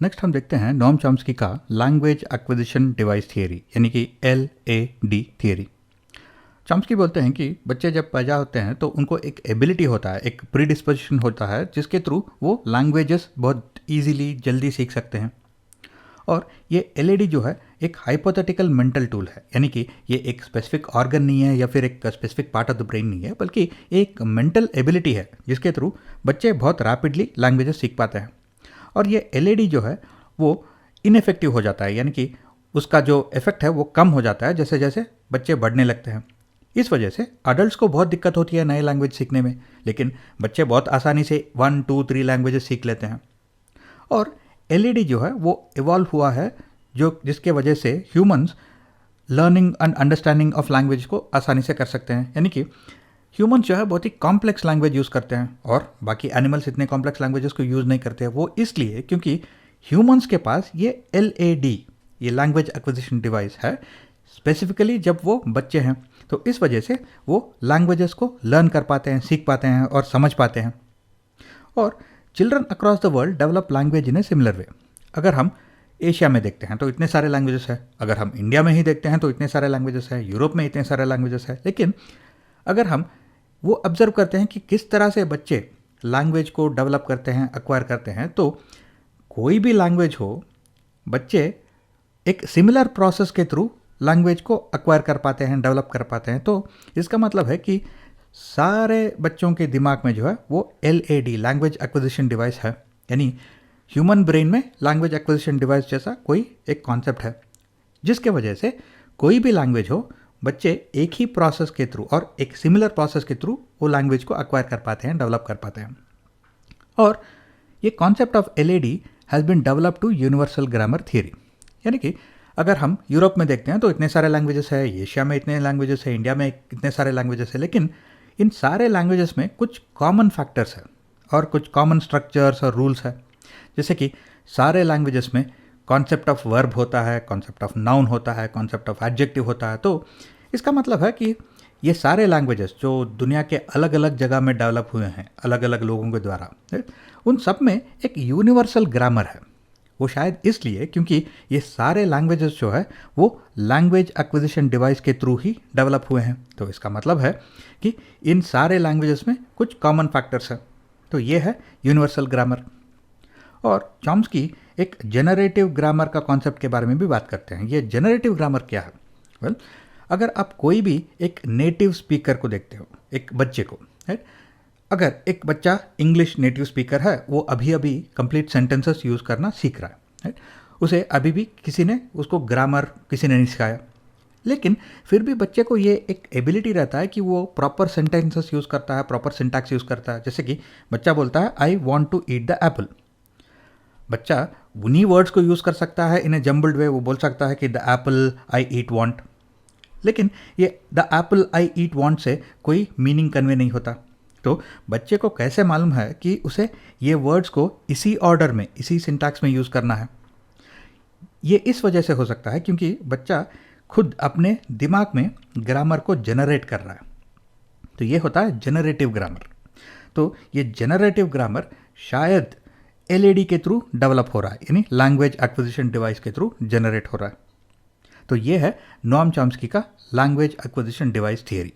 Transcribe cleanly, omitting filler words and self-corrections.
Next हम देखते हैं नोम चॉम्स्की का लैंग्वेज एक्विजिशन डिवाइस थियरी यानी कि LAD थियरी। चॉम्स्की बोलते हैं कि बच्चे जब पैदा होते हैं तो उनको एक एबिलिटी होता है, एक प्री डिस्पोजिशन होता है जिसके थ्रू वो लैंग्वेजेस बहुत ईजीली जल्दी सीख सकते हैं। और ये LAD जो है एक हाइपोथेटिकल मेंटल टूल है, यानी कि ये एक स्पेसिफिक ऑर्गन नहीं है या फिर एक specific part of the brain नहीं है, बल्कि एक मेंटल एबिलिटी है जिसके थ्रू बच्चे बहुत रैपिडली लैंग्वेजेस सीख पाते हैं। और ये LAD जो है वो इनफेक्टिव हो जाता है, यानी कि उसका जो इफेक्ट है वो कम हो जाता है जैसे जैसे बच्चे बढ़ने लगते हैं। इस वजह से अडल्ट्स को बहुत दिक्कत होती है नए लैंग्वेज सीखने में, लेकिन बच्चे बहुत आसानी से 1 2 3 लैंग्वेजेस सीख लेते हैं। और LAD जो है वो इवॉल्व हुआ है जिसके वजह से humans learning and understanding of language को आसानी से कर सकते हैं, यानी कि ह्यूमंस जो है बहुत ही कॉम्प्लेक्स लैंग्वेज यूज़ करते हैं और बाकी एनिमल्स इतने कॉम्प्लेक्स लैंग्वेजेस को यूज़ नहीं करते हैं। वो इसलिए क्योंकि ह्यूमंस के पास ये LAD, ये लैंग्वेज एक्विजिशन डिवाइस है, स्पेसिफिकली जब वो बच्चे हैं, तो इस वजह से वो लैंग्वेजेस को लर्न कर पाते हैं, सीख पाते हैं और समझ पाते हैं। और children across the world develop language in a similar way. अगर हम एशिया में देखते हैं तो इतने सारे लैंग्वेजेस हैं, अगर हम इंडिया में ही देखते हैं तो इतने सारे लैंग्वेजेस हैं, यूरोप में इतने सारे लैंग्वेजेस हैं, लेकिन अगर हम वो ऑब्जर्व करते हैं कि किस तरह से बच्चे लैंग्वेज को डेवलप करते हैं, एक्वायर करते हैं, तो कोई भी लैंग्वेज हो, बच्चे एक सिमिलर प्रोसेस के थ्रू लैंग्वेज को एक्वायर कर पाते हैं, डेवलप कर पाते हैं। तो इसका मतलब है कि सारे बच्चों के दिमाग में जो है वो LAD, लैंग्वेज एक्विजिशन डिवाइस है, यानी ह्यूमन ब्रेन में लैंग्वेज एक्विजिशन डिवाइस जैसा कोई एक कॉन्सेप्ट है, जिसके वजह से कोई भी लैंग्वेज हो, बच्चे एक ही प्रोसेस के थ्रू और एक सिमिलर प्रोसेस के थ्रू वो लैंग्वेज को एक्वायर कर पाते हैं, डेवलप कर पाते हैं। और ये concept of LAD has been develop to universal grammar theory, यानी कि अगर हम यूरोप में देखते हैं तो इतने सारे लैंग्वेजेस है, एशिया में इतने लैंग्वेजेस है, इंडिया में इतने सारे लैंग्वेजेस है, लेकिन इन सारे लैंग्वेजेस में कुछ कॉमन फैक्टर्स हैं और कुछ कॉमन स्ट्रक्चर्स और रूल्स है। जैसे कि सारे लैंग्वेजेस में कॉन्सेप्ट ऑफ वर्ब होता है, कॉन्सेप्ट ऑफ नाउन होता है, कॉन्सेप्ट ऑफ एडजेक्टिव होता है। तो इसका मतलब है कि ये सारे लैंग्वेजेस जो दुनिया के अलग अलग जगह में डेवलप हुए हैं अलग अलग लोगों के द्वारा, उन सब में एक यूनिवर्सल ग्रामर है। वो शायद इसलिए क्योंकि ये सारे लैंग्वेजेस जो है वो लैंग्वेज एक्विजिशन डिवाइस के थ्रू ही डेवलप हुए हैं। तो इसका मतलब है कि इन सारे लैंग्वेजेस में कुछ कॉमन फैक्टर्स हैं। तो ये है यूनिवर्सल ग्रामर। और चॉम्स्की एक जनरेटिव ग्रामर का कॉन्सेप्ट के बारे में भी बात करते हैं। ये जनरेटिव ग्रामर क्या है? वेल, अगर आप कोई भी एक नेटिव स्पीकर को देखते हो, एक बच्चे को, राइट, अगर एक बच्चा इंग्लिश नेटिव स्पीकर है, वो अभी अभी कंप्लीट सेंटेंसेस यूज़ करना सीख रहा है, राइट, उसे अभी भी किसी ने उसको ग्रामर किसी ने नहीं सिखाया, लेकिन फिर भी बच्चे को ये एक एबिलिटी रहता है कि वो प्रॉपर सेंटेंसेस यूज़ करता है, प्रॉपर सिंटैक्स यूज़ करता है। जैसे कि बच्चा बोलता है I want to eat the apple, बच्चा उन्हीं वर्ड्स को यूज़ कर सकता है इन ए जम्बल्ड वे। वो बोल सकता है कि the Apple I eat want, लेकिन ये the Apple I eat want से कोई मीनिंग कन्वे नहीं होता। तो बच्चे को कैसे मालूम है कि उसे ये वर्ड्स को इसी ऑर्डर में, इसी सिंटैक्स में यूज़ करना है? ये इस वजह से हो सकता है क्योंकि बच्चा खुद अपने दिमाग में ग्रामर को जनरेट कर रहा है। तो ये होता है जनरेटिव ग्रामर। तो ये जनरेटिव ग्रामर शायद LAD के थ्रू डेवलप हो रहा है, यानी लैंग्वेज एक्विजिशन डिवाइस के थ्रू जनरेट हो रहा है। तो ये है नोम चॉम्स्की का लैंग्वेज एक्विजिशन डिवाइस थियरी।